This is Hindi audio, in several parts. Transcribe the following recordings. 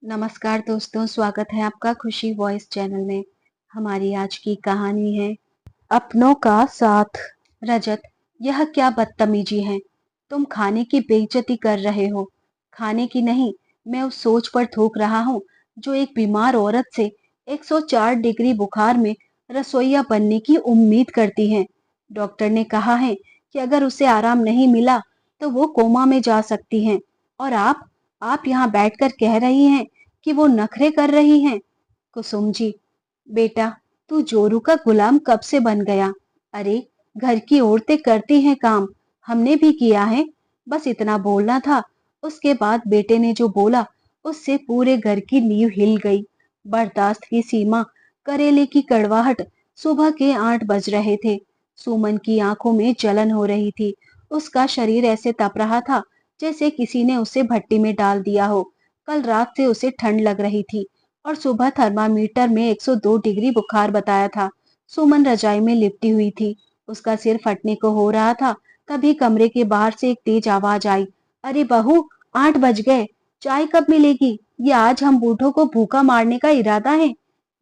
नमस्कार दोस्तों, स्वागत है आपका खुशी वॉइस चैनल में। हमारी आज की कहानी है अपनों का साथ। रजत, यह क्या बदतमीजी है। तुम खाने की बेइज्जती कर रहे हो। खाने की नहीं, मैं उस सोच पर थूक रहा हूँ जो एक बीमार औरत से 104 डिग्री बुखार में रसोइया बनने की उम्मीद करती है। डॉक्टर ने कहा है कि अगर उसे आराम नहीं मिला तो वो कोमा में जा सकती है। और आप यहाँ बैठकर कह रही हैं कि वो नखरे कर रही हैं। कुसुम जी, बेटा, तू जोरू का गुलाम कब से बन गया। अरे, घर की औरतें करती हैं काम, हमने भी किया है। बस इतना बोलना था। उसके बाद बेटे ने जो बोला उससे पूरे घर की नींव हिल गई। बर्दाश्त की सीमा। करेले की कड़वाहट। सुबह के 8 बज रहे थे। सुमन की आंखों में जलन हो रही थी। उसका शरीर ऐसे तप रहा था जैसे किसी ने उसे भट्टी में डाल दिया हो। कल रात से उसे ठंड लग रही थी और सुबह थर्मामीटर में 102 डिग्री बुखार बताया था। सुमन रजाई में लिपटी हुई थी। उसका सिर फटने को हो रहा था। तभी कमरे के बाहर से एक तेज आवाज आई। अरे बहू, 8 बज गए। चाय कब मिलेगी? ये आज हम बूढ़ों को भूखा मारने का इरादा है।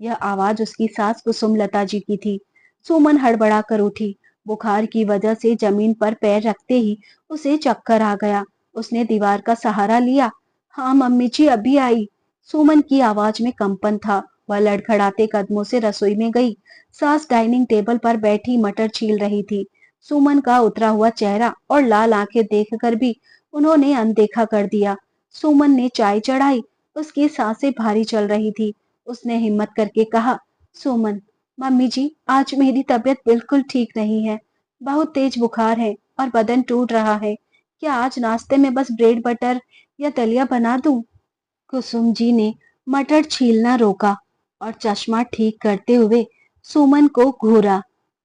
यह आवाज उसकी सास कुसुमलता जी की थी। सुमन हड़बड़ा कर उठी। बुखार की वजह से जमीन पर पैर रखते ही उसे चक्कर आ गया। उसने दीवार का सहारा लिया। हाँ मम्मी जी, अभी आई। सुमन की आवाज में कंपन था। वह लड़खड़ाते कदमों से रसोई में गई। सास डाइनिंग टेबल पर बैठी मटर छील रही थी। सुमन का उतरा हुआ चेहरा और लाल आंखें देखकर भी उन्होंने अनदेखा कर दिया। सुमन ने चाय चढ़ाई। उसकी सांसें भारी चल रही थी। उसने हिम्मत करके कहा, सुमन, मम्मी जी, आज मेरी तबीयत बिल्कुल ठीक नहीं है। बहुत तेज बुखार है और बदन टूट रहा है। क्या आज नाश्ते में बस ब्रेड बटर या दलिया बना दूं? कुसुम जी ने मटर छीलना रोका और चश्मा ठीक करते हुए सुमन को घूरा।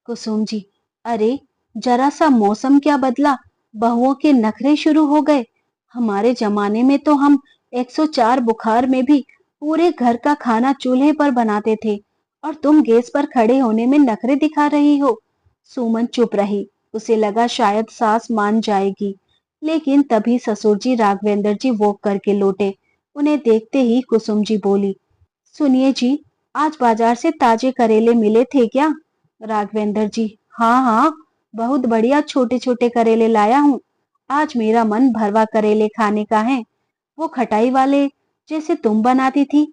कुसुम जी, अरे, जरा सा मौसम क्या बदला, बहुओं के नखरे शुरू हो गए। हमारे जमाने में तो हम 104 बुखार में भी पूरे घर का खाना चूल्हे पर बनाते थे और तुम गैस पर खड़े होने में नखरे दिखा रही हो। सुमन चुप रही। उसे लगा शायद सास मान जाएगी, लेकिन तभी ससुर जी राघवेंद्र जी वॉक करके लौटे। उन्हें देखते ही कुसुम जी बोली, सुनिए जी, आज बाजार से ताजे करेले मिले थे क्या? राघवेंद्र जी, हाँ हाँ, बहुत बढ़िया छोटे छोटे करेले लाया हूँ। आज मेरा मन भरवा करेले खाने का है, वो खटाई वाले जैसे तुम बनाती थी।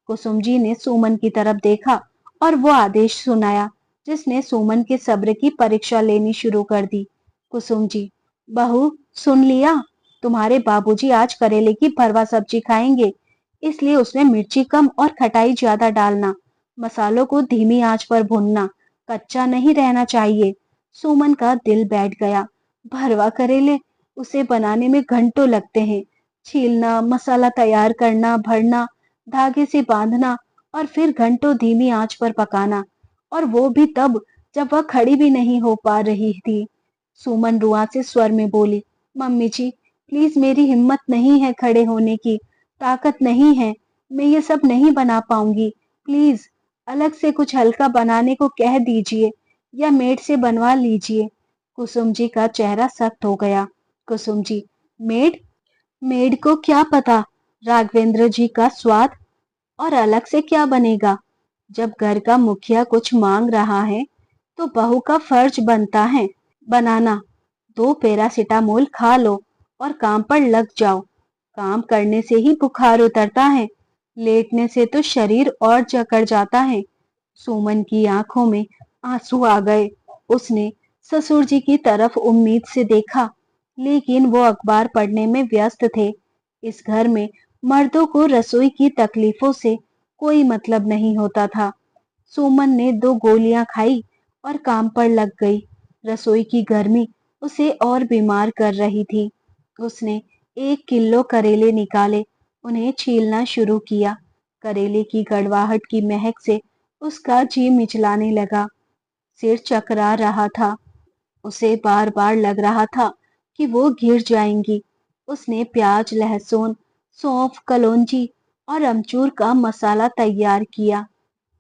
कुसुम जी ने सुमन की तरफ देखा और वो आदेश सुनाया जिसने सुमन के सब्र की परीक्षा लेनी शुरू कर दी। कुसुम जी, बहू, सुन लिया? तुम्हारे बाबूजी आज करेले की भरवा सब्जी खाएंगे, इसलिए उसमें मिर्ची कम और खटाई ज्यादा डालना। मसालों को धीमी आंच पर भूनना, कच्चा नहीं रहना चाहिए। सुमन का दिल बैठ गया। भरवा करेले, उसे बनाने में घंटों लगते हैं। छीलना, मसाला तैयार करना, भरना, धागे से बांधना और फिर घंटों धीमी आंच पर पकाना। और वो भी तब जब वह खड़ी भी नहीं हो पा रही थी। सुमन रुआंसे स्वर में बोली, मम्मी जी, प्लीज, मेरी हिम्मत नहीं है खड़े होने की, ताकत नहीं है, मैं ये सब नहीं बना पाऊंगी। प्लीज, अलग से कुछ हल्का बनाने को कह दीजिए या मेड से बनवा लीजिए। कुसुम जी का चेहरा सख्त हो गया। कुसुम जी, मेड? मेड को क्या पता राघवेंद्र जी का स्वाद, और अलग से क्या बनेगा। जब घर का मुखिया कुछ मांग रहा है तो बहू का फर्ज बनता है बनाना। 2 पैरासिटामोल खा लो और काम पर लग जाओ। काम करने से ही बुखार उतरता है, लेटने से तो शरीर और जकड़ जाता है। सुमन की आंखों में आंसू आ गए। उसने ससुर जी की तरफ उम्मीद से देखा, लेकिन वो अखबार पढ़ने में व्यस्त थे। इस घर में मर्दों को रसोई की तकलीफों से कोई मतलब नहीं होता था। सुमन ने 2 गोलियां खाई और काम पर लग गई। रसोई की गर्मी उसे और बीमार कर रही थी। उसने 1 किलो करेले निकाले, उन्हें छीलना शुरू किया। करेले की कड़वाहट की महक से उसका जी मिचलाने लगा। सिर चकरा रहा था। उसे बार बार लग रहा था कि वो गिर जाएंगी। उसने प्याज, लहसुन, सौंफ, कलौंजी और अमचूर का मसाला तैयार किया।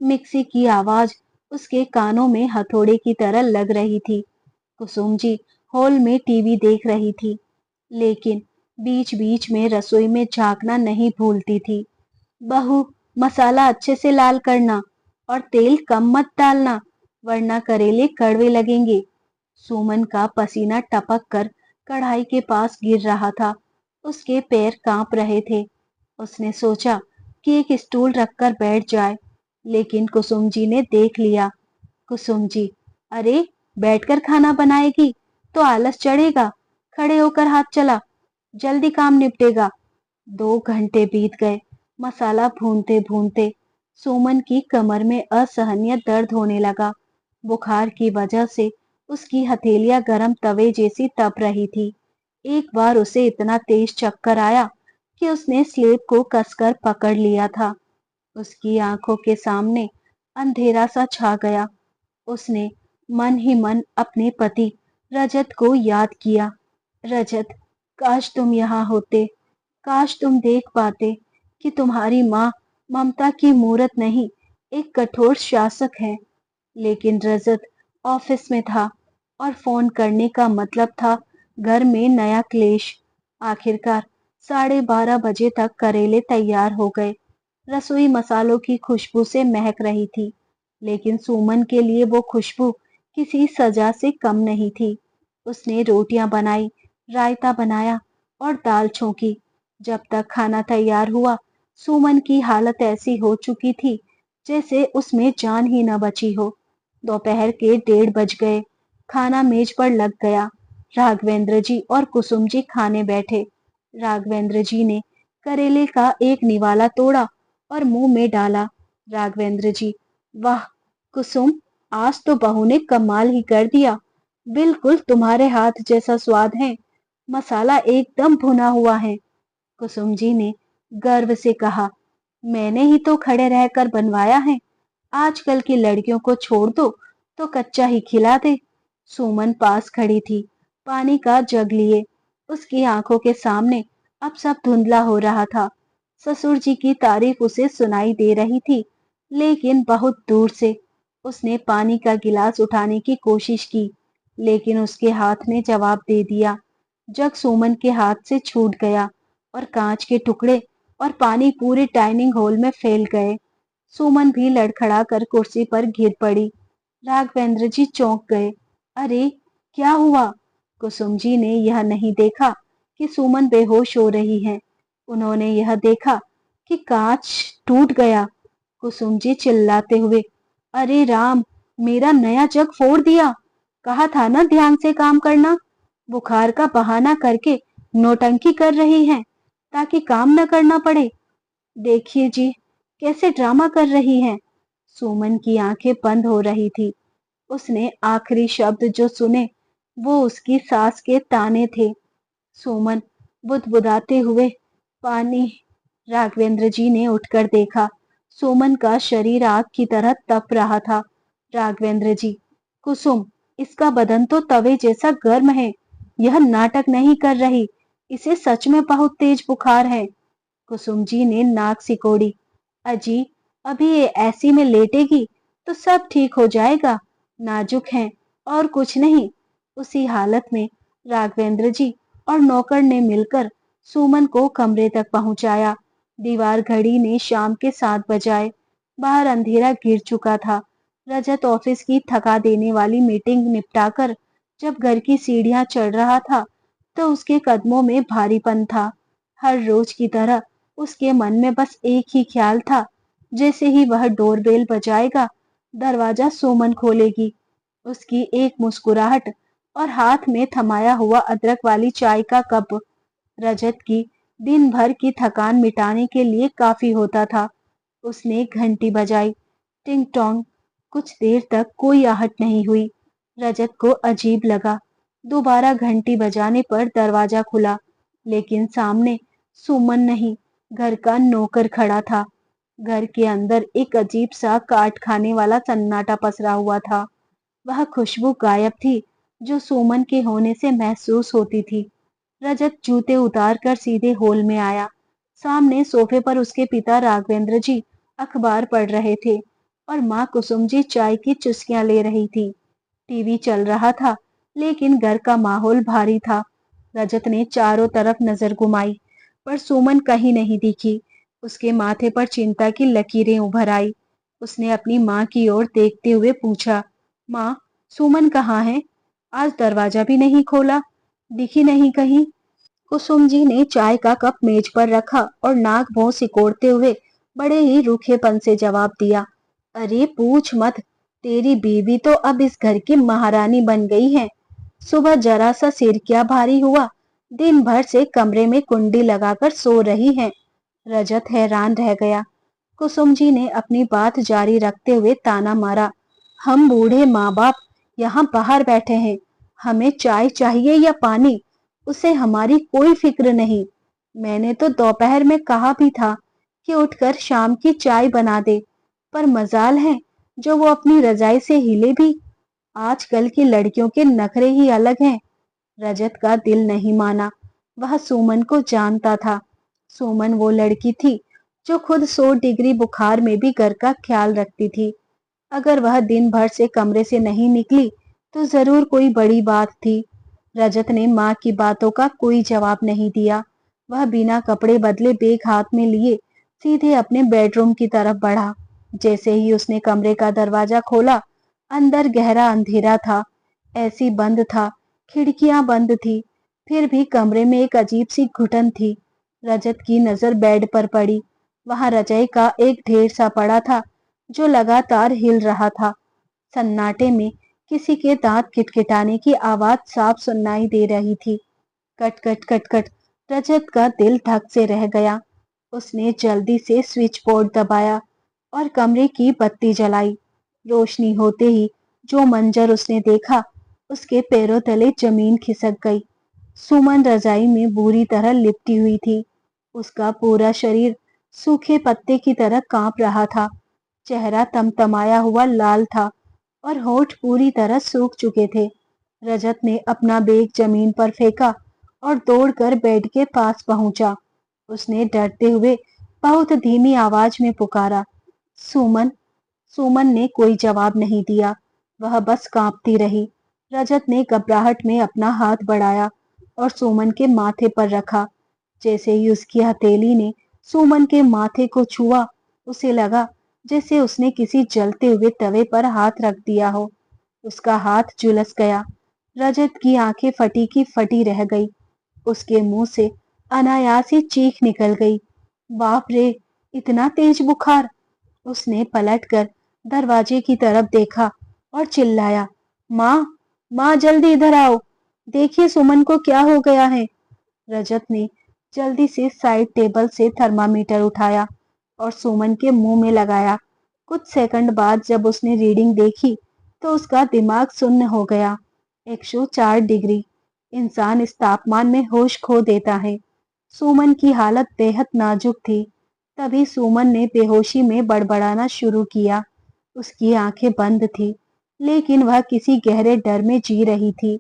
मिक्सी की आवाज उसके कानों में हथौड़े की तरह लग रही थी। कुसुम जी हॉल में टीवी देख रही थी, लेकिन बीच बीच में रसोई में झांकना नहीं भूलती थी। बहू, मसाला अच्छे से लाल करना और तेल कम मत डालना, वरना करेले कड़वे लगेंगे। सुमन का पसीना टपक कर कढ़ाई के पास गिर रहा था। उसके पैर कांप रहे थे। उसने सोचा कि एक स्टूल रखकर बैठ जाए, लेकिन कुसुम जी ने देख लिया। कुसुम जी, अरे, बैठकर खाना बनाएगी तो आलस चढ़ेगा, खड़े होकर हाथ चला, जल्दी काम निपटेगा। 2 घंटे बीत गए। मसाला भूनते भूनते सुमन की कमर में असहनीय दर्द होने लगा। बुखार की वजह से उसकी हथेलियां गर्म तवे जैसी तप रही थी। एक बार उसे इतना तेज चक्कर आया कि उसने स्लेब को कसकर पकड़ लिया था। उसकी आंखों के सामने अंधेरा सा छा गया। उसने मन ही मन अपने पति रजत को याद किया। रजत, काश तुम यहाँ होते, काश तुम देख पाते कि तुम्हारी माँ ममता की मूरत नहीं, एक कठोर शासक है। लेकिन रजत ऑफिस में था और फोन करने का मतलब था घर में नया क्लेश। आखिरकार 12:30 बजे तक करेले तैयार हो गए। रसोई मसालों की खुशबू से महक रही थी, लेकिन सुमन के लिए वो खुशबू किसी सजा से कम नहीं थी। उसने रोटियां बनाई, रायता बनाया और दाल छौंकी। जब तक खाना तैयार हुआ, सुमन की हालत ऐसी हो चुकी थी जैसे उसमें जान ही न बची हो। दोपहर के 1:30 बज गए। खाना मेज पर लग गया। राघवेंद्र जी और कुसुम जी खाने बैठे। राघवेंद्र जी ने करेले का एक निवाला तोड़ा और मुंह में डाला। राघवेंद्र जी, वाह कुसुम, आज तो बहू ने कमाल ही कर दिया। बिल्कुल तुम्हारे हाथ जैसा स्वाद है। मसाला एकदम भुना हुआ है। कुसुम जी ने गर्व से कहा, मैंने ही तो खड़े रहकर बनवाया है। आजकल की लड़कियों को छोड़ दो तो कच्चा ही खिला दे। सुमन पास खड़ी थी, पानी का जग लिए। उसकी आंखों के सामने अब सब धुंधला हो रहा था। ससुर जी की तारीफ उसे सुनाई दे रही थी, लेकिन बहुत दूर से। उसने पानी का गिलास उठाने की कोशिश की, लेकिन उसके हाथ ने जवाब दे दिया। जग सुमन के हाथ से छूट गया और कांच के टुकड़े और पानी पूरे डाइनिंग हॉल में फैल गए। सुमन भी लड़खड़ा कर कुर्सी पर गिर पड़ी। राघवेंद्र जी चौंक गए। अरे, क्या हुआ? कुसुम जी ने यह नहीं देखा कि सुमन बेहोश हो रही है। उन्होंने यह देखा कि कांच टूट गया। कुसुम जी चिल्लाते हुए, अरे राम, मेरा नया जग फोड़ दिया। कहा था ना ध्यान से काम करना। बुखार का बहाना करके नौटंकी कर रही हैं ताकि काम न करना पड़े। देखिए जी, कैसे ड्रामा कर रही हैं। सुमन की आंखें बंद हो रही थी। उसने आखिरी शब्द जो सुने वो उसकी सास के ताने थे। सुमन बुदबुदाते हुए, पानी। राघवेंद्र जी ने उठकर देखा। सुमन का शरीर आग की तरह तप रहा था। राघवेंद्र जी, कुसुम, इसका बदन तो तवे जैसा गर्म है। यह नाटक नहीं कर रही, इसे सच में बहुत तेज बुखार है। कुसुम जी ने नाक सिकोड़ी। अजी, अभी ये ऐसी में लेटेगी तो सब ठीक हो जाएगा। नाजुक है और कुछ नहीं। उसी हालत में राघवेंद्र जी और नौकर ने मिलकर सुमन को कमरे तक पहुंचाया। दीवार घड़ी ने शाम के 7 बजाए। बाहर अंधेरा गिर चुका था। रजत ऑफिस की थका देने वाली मीटिंग निपटाकर जब घर की सीढ़ियां चढ़ रहा था तो उसके कदमों में भारीपन था। हर रोज की तरह उसके मन में बस एक ही ख्याल था, जैसे ही वह डोरबेल बजाएगा, दरवाजा सुमन खोलेगी। उसकी एक मुस्कुराहट और हाथ में थमाया हुआ अदरक वाली चाय का कप रजत की दिन भर की थकान मिटाने के लिए काफी होता था। उसने घंटी बजाई। टिंग टोंग। कुछ देर तक कोई आहट नहीं हुई। रजत को अजीब लगा। दोबारा घंटी बजाने पर दरवाजा खुला, लेकिन सामने सुमन नहीं, घर का नौकर खड़ा था। घर के अंदर एक अजीब सा काट खाने वाला सन्नाटा पसरा हुआ था। वह खुशबू गायब थी जो सुमन के होने से महसूस होती थी। रजत जूते उतार कर सीधे हॉल में आया। सामने सोफे पर उसके पिता राघवेंद्र जी अखबार पढ़ रहे थे और माँ कुसुम जी चाय की चुस्कियां ले रही थी। टीवी चल रहा था, लेकिन घर का माहौल भारी था। रजत ने चारों तरफ नजर घुमाई, पर सुमन कहीं नहीं दिखी। उसके माथे पर चिंता की लकीरें उभर आई। उसने अपनी माँ की ओर देखते हुए पूछा, माँ, सुमन कहाँ है? आज दरवाजा भी नहीं खोला, दिखी नहीं कहीं। कुसुम जी ने चाय का कप मेज पर रखा और नाक भौं सिकोड़ते हुए बड़े ही रूखेपन से जवाब दिया, अरे पूछ मत, तेरी बीवी तो अब इस घर की महारानी बन गई है। सुबह जरा सा सिर क्या भारी हुआ, दिन भर से कमरे में कुंडी लगाकर सो रही है। रजत हैरान रह गया। कुसुम जी ने अपनी बात जारी रखते हुए ताना मारा, हम बूढ़े माँ बाप यहाँ बाहर बैठे हैं, हमें चाय चाहिए या पानी, उसे हमारी कोई फिक्र नहीं। मैंने तो दोपहर में कहा भी था कि उठकर शाम की चाय बना दे, पर मजाल है जो वो अपनी रजाई से हिले भी। आजकल की लड़कियों के नखरे ही अलग हैं। रजत का दिल नहीं माना। वह सुमन को जानता था। सुमन वो लड़की थी जो खुद 100 डिग्री बुखार में भी घर का ख्याल रखती थी। अगर वह दिन भर से कमरे से नहीं निकली तो जरूर कोई बड़ी बात थी। रजत ने माँ की बातों का कोई जवाब नहीं दिया। वह बिना कपड़े बदले बैग हाथ में लिए सीधे अपने बेडरूम की तरफ बढ़ा। जैसे ही उसने कमरे का दरवाजा खोला, अंदर गहरा अंधेरा था, ऐसी बंद था, खिड़कियां बंद थी, फिर भी कमरे में एक अजीब सी घुटन थी। रजत की नजर बेड पर पड़ी। वहां रजाई का एक ढेर सा पड़ा था जो लगातार हिल रहा था। सन्नाटे में किसी के दांत खिटखिटाने की आवाज साफ सुनाई दे रही थी। Cut cut cut cut. Rajat का दिल धक से रह गया। उसने जल्दी से स्विच बोर्ड दबाया और कमरे की बत्ती जलाई। रोशनी होते ही जो मंजर उसने देखा, उसके पैरों तले जमीन खिसक गई। सुमन रजाई में बुरी तरह लिपटी हुई थी। उसका पूरा शरीर सूखे पत्ते की तरह कांप रहा था। चेहरा तमतमाया हुआ लाल था और होठ पूरी तरह सूख चुके थे। रजत ने अपना बैग जमीन पर फेंका और दौड़कर बेड के पास पहुंचा। उसने डरते हुए बहुत धीमी आवाज में पुकारा, सुमन। सुमन ने कोई जवाब नहीं दिया। वह बस कांपती रही। रजत ने घबराहट में अपना हाथ बढ़ाया और सुमन के माथे पर रखा। जैसे ही उसकी हथेली ने सुमन के माथे को छुआ, उसे लगा जैसे उसने किसी जलते हुए तवे पर हाथ रख दिया हो। उसका हाथ झुलस गया। रजत की आंखें फटी की फटी रह गई। उसके मुंह से अनायास ही चीख निकल गई, बाप रे, इतना तेज बुखार। उसने पलटकर दरवाजे की तरफ देखा और चिल्लाया, माँ, माँ जल्दी इधर आओ, देखिए सुमन को क्या हो गया है। रजत ने जल्दी से साइड टेबल से थर्मामीटर उठाया और सुमन के मुंह में लगाया। कुछ सेकंड बाद जब उसने रीडिंग देखी तो उसका दिमाग सुन्न हो गया। 104 डिग्री। इंसान इस तापमान में होश खो देता है। सुमन की हालत बेहद नाजुक थी। तभी सुमन ने बेहोशी में बड़बड़ाना शुरू किया। उसकी आंखें बंद थी, लेकिन वह किसी गहरे डर में जी रही थी।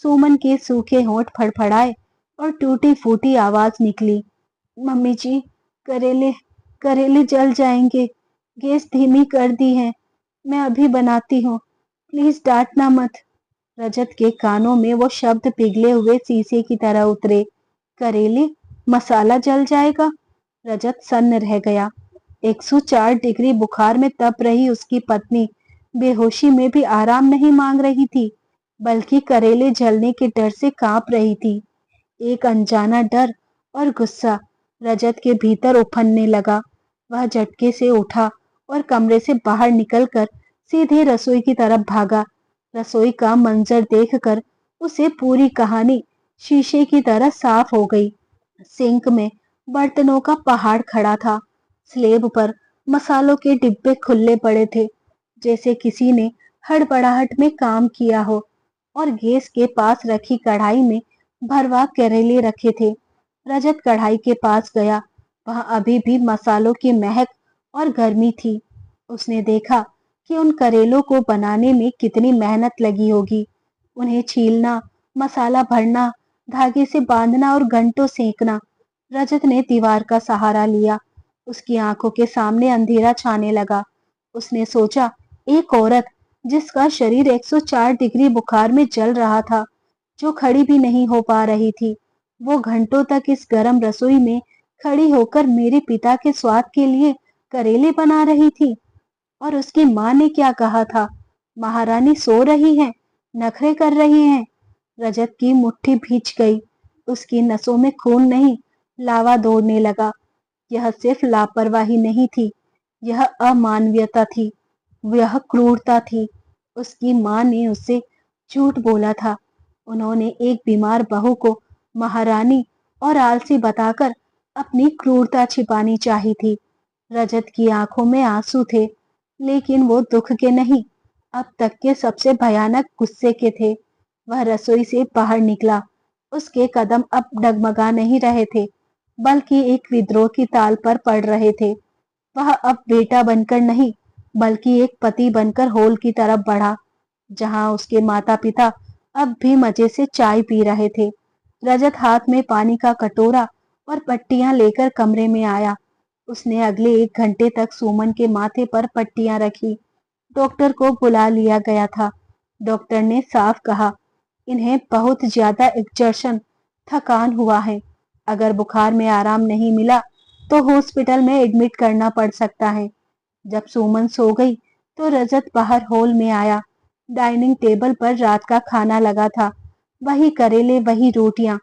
सुमन के सूखे होंठ फड़फड़ाए और टूटी फूटी आवाज निकली, मम्मी जी, करेले करेले जल जाएंगे, गैस धीमी कर दी है, मैं अभी बनाती हूँ, प्लीज डांटना मत। रजत के कानों में वो शब्द पिघले हुए शीशे की तरह उतरे, करेले, मसाला जल जाएगा। रजत सन्न रह गया। 104 डिग्री बुखार में तप रही उसकी पत्नी बेहोशी में भी आराम नहीं मांग रही थी, बल्कि करेले जलने के डर से कांप रही थी। एक अनजाना डर और गुस्सा रजत के भीतर उफनने लगा। वह झटके से उठा और कमरे से बाहर निकलकर सीधे रसोई की तरफ भागा। रसोई का मंजर देखकर उसे पूरी कहानी शीशे की तरह साफ हो गई। सिंक में बर्तनों का पहाड़ खड़ा था। स्लेब पर मसालों के डिब्बे खुले पड़े थे, जैसे किसी ने हड़बड़ाहट में काम किया हो। और गैस के पास रखी कढ़ाई में भरवा करेले रखे थे। रजत कढ़ाई के पास गया। वह अभी भी मसालों की महक और गर्मी थी। उसने देखा कि उन करेलों को बनाने में कितनी मेहनत लगी होगी। उन्हें छीलना, मसाला भरना, धागे से बांधना और घंटों सेकना। रजत ने दीवार का सहारा लिया। उसकी आंखों के सामने अंधेरा छाने लगा। उसने सोचा, एक औरत जिसका शरीर 104 डिग्री बुखार में जल रहा था, जो खड़ी भी नहीं हो पा रही थी, वो घंटों तक इस गर्म रसोई में खड़ी होकर मेरे पिता के स्वाद के लिए करेले बना रही थी। और उसकी माँ ने क्या कहा था? महारानी सो रही है, नखरे कर रही हैं। रजत की मुट्ठी भींच गई। उसकी नसों में खून नहीं, लावा दौड़ने लगा। यह सिर्फ लापरवाही नहीं थी, यह अमानवीयता थी, यह क्रूरता थी। उसकी माँ ने उससे झूठ बोला था। उन्होंने एक बीमार बहू को महारानी और आलसी बताकर अपनी क्रूरता छिपानी चाही थी। रजत की आंखों में आंसू थे, लेकिन वो दुख के नहीं, अब तक के सबसे भयानक गुस्से के थे। वह रसोई से बाहर निकला। उसके कदम अब डगमगा नहीं रहे थे, बल्कि एक विद्रोह की ताल पर पड़ रहे थे। वह अब बेटा बनकर नहीं, बल्कि एक पति बनकर हॉल की तरफ बढ़ा, जहां उसके माता पिता अब भी मजे से चाय पी रहे थे। रजत हाथ में पानी का कटोरा और पट्टियां लेकर कमरे में आया। उसने अगले 1 घंटे तक सुमन के माथे पर पट्टियां रखी। डॉक्टर को बुला लिया गया था। डॉक्टर ने साफ कहा, इन्हें बहुत ज्यादा एक्सर्शन, थकान हुआ है। अगर बुखार में आराम नहीं मिला तो हॉस्पिटल में एडमिट करना पड़ सकता है। जब सुमन सो गई तो रजत बाहर हॉल में आया। डाइनिंग टेबल पर रात का खाना लगा था, वही करेले, वही रोटियां।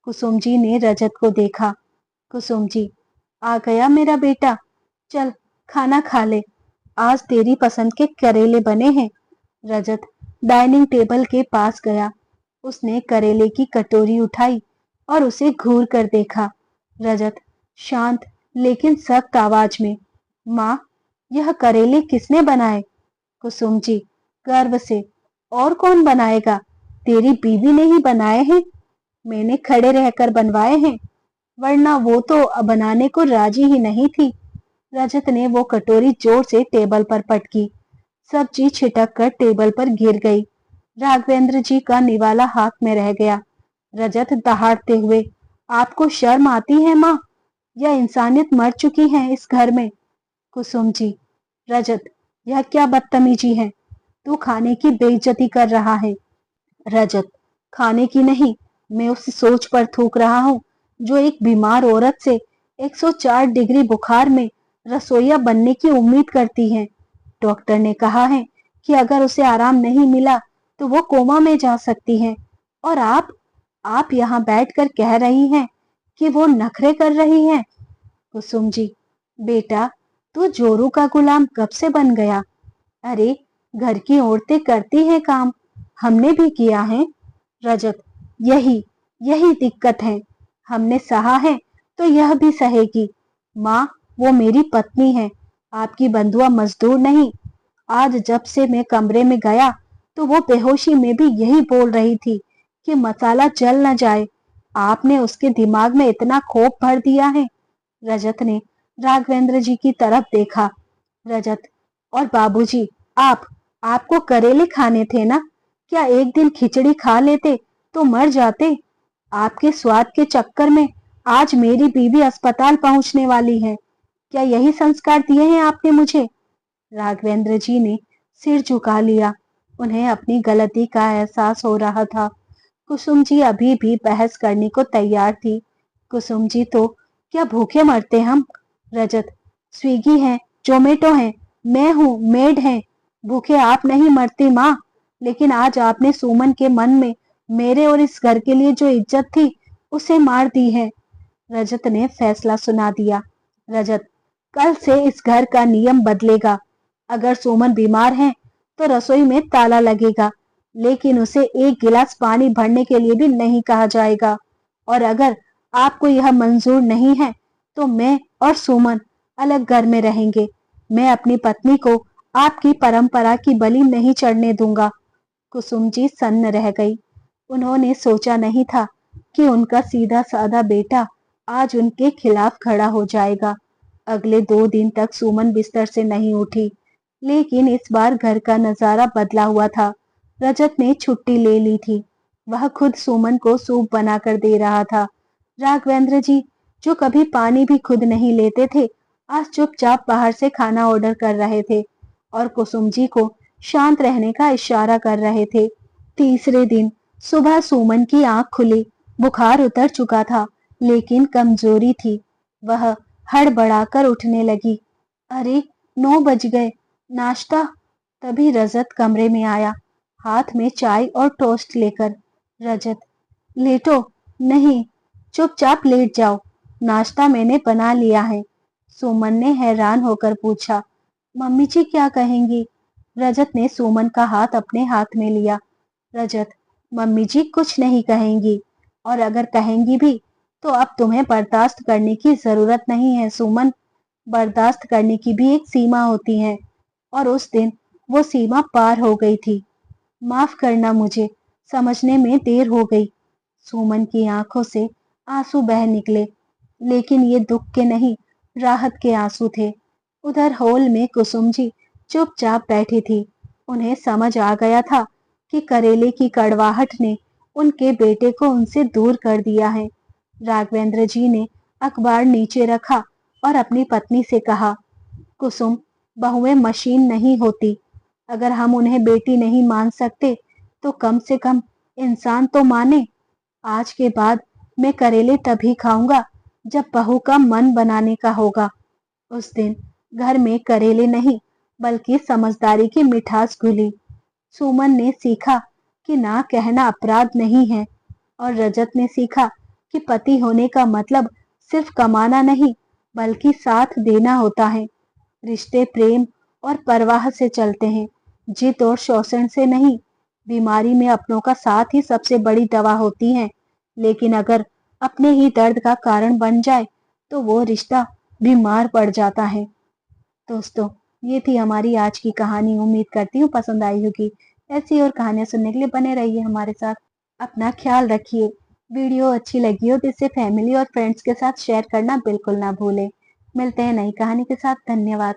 कुसुम जी ने रजत को देखा। कुसुम जी, आ गया मेरा बेटा, चल खाना खा ले, आज तेरी पसंद के करेले बने हैं। रजत डाइनिंग टेबल के पास गया। उसने करेले की कटोरी उठाई और उसे घूर कर देखा। रजत शांत लेकिन सख्त आवाज में, माँ, यह करेले किसने बनाए? कुसुम जी गर्व से, और कौन बनाएगा? तेरी बीवी ने ही बनाए हैं। मैंने खड़े रहकर बनवाए हैं, वरना वो तो बनाने को राजी ही नहीं थी। रजत ने वो कटोरी जोर से टेबल पर पटकी। सब्जी छिटक कर टेबल पर गिर गई। राघवेंद्र जी का निवाला हाथ में रह गया। रजत दहाड़ते हुए, आपको शर्म आती है माँ? यह इंसानियत मर चुकी है इस घर में। कुसुम जी, रजत, यह क्या बदतमीजी है? तू खाने की बेइज्जती कर रहा है। रजत, खाने की नहीं, मैं उस सोच पर थूक रहा हूँ जो एक बीमार औरत से 104 डिग्री बुखार में रसोइया बनने की उम्मीद करती है। डॉक्टर ने कहा है कि अगर उसे आराम नहीं मिला तो वो कोमा में जा सकती है। और आप यहाँ बैठकर कह रही हैं कि वो नखरे कर रही हैं। कुसुम जी, बेटा, तू जोरू का गुलाम कब से बन गया? अरे, घर की औरतें करती हैं काम, हमने भी किया है। रजत, यही यही दिक्कत है। हमने सहा है तो यह भी सहेगी। माँ, वो मेरी पत्नी है, आपकी बंधुआ मजदूर नहीं। आज जब से मैं कमरे में गया तो वो बेहोशी में भी यही बोल रही थी कि मसाला जल न जाए। आपने उसके दिमाग में इतना खौफ भर दिया है। रजत ने राघवेंद्र जी की तरफ देखा। रजत, और बाबूजी, आपको करेले खाने थे ना? क्या एक दिन खिचड़ी खा लेते तो मर जाते? आपके स्वाद के चक्कर में आज मेरी बीवी अस्पताल पहुंचने वाली है। क्या यही संस्कार दिए हैं आपने मुझे? राघवेंद्र जी ने सिर झुका लिया। उन्हें अपनी गलती का एहसास हो रहा था। कुसुम जी अभी भी बहस करने को तैयार थी। कुसुम जी, तो क्या भूखे मरते हम? रजत, स्विगी है, जोमेटो है, मैं हूँ, मेड है, भूखे आप नहीं मरती माँ। लेकिन आज आपने सुमन के मन में मेरे और इस घर के लिए जो इज्जत थी उसे मार दी है। रजत ने फैसला सुना दिया। रजत, कल से इस घर का नियम बदलेगा। अगर सुमन बीमार है तो रसोई में ताला लगेगा, लेकिन उसे एक गिलास पानी भरने के लिए भी नहीं कहा जाएगा। और अगर आपको यह मंजूर नहीं है तो मैं और सुमन अलग घर में रहेंगे। मैं अपनी पत्नी को आपकी परंपरा की बलि नहीं चढ़ने दूंगा। कुसुम जी सन्न रह गई। उन्होंने सोचा नहीं था कि उनका सीधा साधा बेटा आज उनके खिलाफ खड़ा हो जाएगा। अगले 2 दिन तक सुमन बिस्तर से नहीं उठी, लेकिन इस बार घर का नजारा बदला हुआ था। रजत ने छुट्टी ले ली थी। वह खुद सुमन को सूप बनाकर दे रहा था। राघवेंद्र जी, जो कभी पानी भी खुद नहीं लेते थे, आज चुपचाप बाहर से खाना ऑर्डर कर रहे थे और कुसुम जी को शांत रहने का इशारा कर रहे थे। तीसरे दिन सुबह सुमन की आंख खुली। बुखार उतर चुका था, लेकिन कमजोरी थी। वह हड़बड़ाकर उठने लगी। अरे 9 बज गए, नाश्ता? तभी रजत कमरे में आया, हाथ में चाय और टोस्ट लेकर। रजत, लेटो। नहीं, चुपचाप लेट जाओ, नाश्ता मैंने बना लिया है। सुमन ने हैरान होकर पूछा। मम्मी जी क्या कहेंगी? रजत ने सुमन का हाथ अपने हाथ में लिया। रजत, मम्मी जी कुछ नहीं कहेंगी, और अगर कहेंगी भी तो अब तुम्हें बर्दाश्त करने की जरूरत नहीं है सुमन। बर्दाश्त करने की भी एक सीमा होती है, और उस दिन वो सीमा पार हो गई थी। माफ करना मुझे, समझने में देर हो गई। सुमन की आंखों से आंसू बह निकले, लेकिन ये दुख के नहीं, राहत के आंसू थे। उधर हॉल में कुसुम जी चुपचाप बैठी थी। उन्हें समझ आ गया था कि करेले की कड़वाहट ने उनके बेटे को उनसे दूर कर दिया है। राघवेंद्र जी ने अखबार नीचे रखा और अपनी पत्नी से कहा, कुसुम, बहुएं मशीन नहीं होती। अगर हम उन्हें बेटी नहीं मान सकते तो कम से कम इंसान तो माने। आज के बाद मैं करेले तभी खाऊंगा जब बहू का मन बनाने का होगा। उस दिन घर में करेले नहीं, बल्कि समझदारी की मिठास घुली। सुमन ने सीखा कि ना कहना अपराध नहीं है, और रजत ने सीखा कि पति होने का मतलब सिर्फ कमाना नहीं, बल्कि साथ देना होता है। रिश्ते प्रेम और परवाह से चलते हैं, जिद और शोषण से नहीं। बीमारी में अपनों का साथ ही सबसे बड़ी दवा होती है, लेकिन अगर अपने ही दर्द का कारण बन जाए तो वो रिश्ता बीमार पड़ जाता है। दोस्तों, ये थी हमारी आज की कहानी। उम्मीद करती हूँ पसंद आई होगी। ऐसी और कहानियां सुनने के लिए बने रहिए हमारे साथ। अपना ख्याल रखिए। वीडियो अच्छी लगी हो तो इसे फैमिली और फ्रेंड्स के साथ शेयर करना बिल्कुल ना भूलें। मिलते हैं नई कहानी के साथ। धन्यवाद।